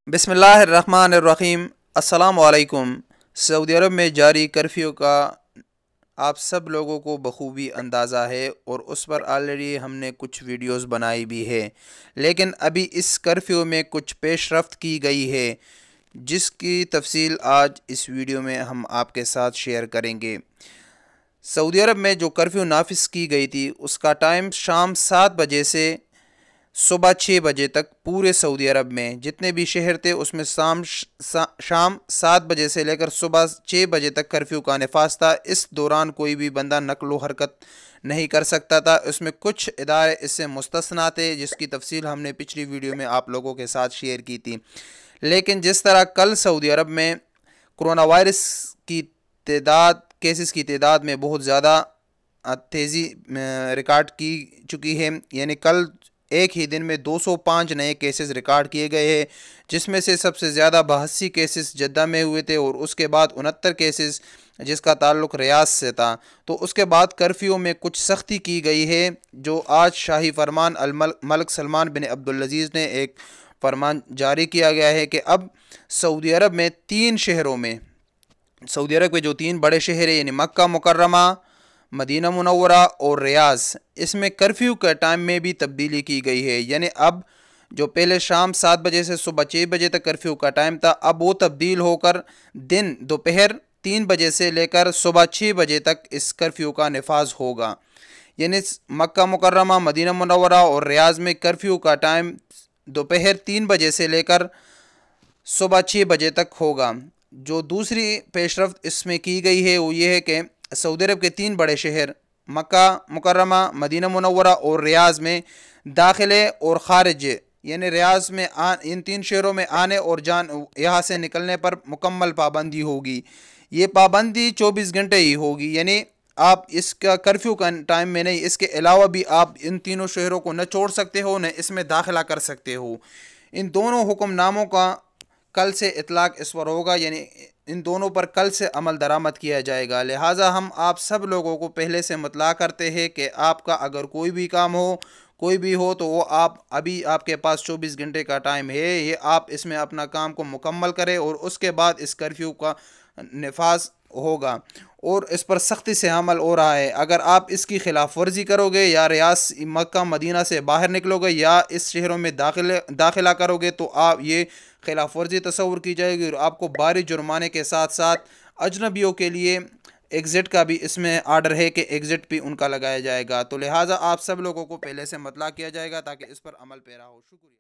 बिस्मिल्लाहिर्रहमानिर्रहीम। अस्सलामु अलैकुम। सऊदी अरब में जारी कर्फ्यू का आप सब लोगों को बखूबी अंदाज़ा है और उस पर ऑलरेडी हमने कुछ वीडियोस बनाई भी है, लेकिन अभी इस कर्फ्यू में कुछ पेशरफ्त की गई है जिसकी तफसील आज इस वीडियो में हम आपके साथ शेयर करेंगे। सऊदी अरब में जो कर्फ्यू नाफिज की गई थी उसका टाइम शाम 7 बजे से सुबह 6 बजे तक पूरे सऊदी अरब में जितने भी शहर थे उसमें शाम 7 बजे से लेकर सुबह 6 बजे तक कर्फ्यू का नफाज था। इस दौरान कोई भी बंदा नकलो हरकत नहीं कर सकता था। इसमें कुछ इदारे इससे मुस्तस्ना थे जिसकी तफसील हमने पिछली वीडियो में आप लोगों के साथ शेयर की थी। लेकिन जिस तरह कल सऊदी अरब में कोरोना वायरस की केसेस की तादाद में बहुत ज़्यादा तेज़ी रिकॉर्ड की चुकी है, यानी कल एक ही दिन में 205 नए केसेस रिकॉर्ड किए गए हैं, जिसमें से सबसे ज़्यादा 82 केसेस जद्दा में हुए थे और उसके बाद 69 केसेस जिसका ताल्लुक़ रियाद से था। तो उसके बाद कर्फ्यू में कुछ सख्ती की गई है, जो आज शाही फरमान मलिक सलमान बिन अब्दुल-अज़ीज़ ने एक फरमान जारी किया गया है कि अब सऊदी अरब में 3 शहरों में, सऊदी अरब के जो 3 बड़े शहर हैं यानी मक्का मुकर्रमा, मदीना मुनव्वरा और रियाज, इसमें कर्फ्यू के टाइम में भी तब्दीली की गई है। यानी अब जो पहले शाम 7 बजे से सुबह 6 बजे तक कर्फ्यू का टाइम था, अब वो तब्दील होकर दिन दोपहर 3 बजे से लेकर सुबह 6 बजे तक इस कर्फ्यू का नफाज होगा। यानी मक्का मुकर्रमा, मदीना मुनव्वरा और रियाज में कर्फ्यू का टाइम दोपहर 3 बजे से लेकर सुबह 6 बजे तक होगा। जो दूसरी पेशरफ्त इसमें की गई है वो ये है कि सऊदी अरब के 3 बड़े शहर मक्का मुकर्रमा, मदीना मुनव्वरा और रियाज में दाखिले और खारिज, यानी रियाज में इन 3 शहरों में आने और यहाँ से निकलने पर मुकम्मल पाबंदी होगी। ये पाबंदी 24 घंटे ही होगी, यानी आप इसका कर्फ्यू का टाइम में नहीं, इसके अलावा भी आप इन तीनों शहरों को न छोड़ सकते हो न इसमें दाखिला कर सकते हो। इन दोनों हुक्मनामों का कल से इतलाक इस पर होगा, यानी इन दोनों पर कल से अमल दरामद किया जाएगा। लिहाजा हम आप सब लोगों को पहले से मतला करते हैं कि आपका अगर कोई भी काम हो, कोई भी हो, तो वो आप अभी आपके पास 24 घंटे का टाइम है, ये आप इसमें अपना काम को मुकम्मल करें और उसके बाद इस कर्फ्यू का नफाज होगा और इस पर सख्ती से अमल हो रहा है। अगर आप इसकी खिलाफ वर्जी करोगे या रियास मक्का मदीना से बाहर निकलोगे या इस शहरों में दाखिला करोगे तो आप ये खिलाफ वर्जी तस्वुर की जाएगी और आपको भारी जुर्माने के साथ साथ अजनबियों के लिए एग्ज़िट का भी इसमें आर्डर है कि एग्ज़िट भी उनका लगाया जाएगा। तो लिहाजा आप सब लोगों को पहले से मतला किया जाएगा ताकि इस पर अमल पैरा हो। शुक्रिया।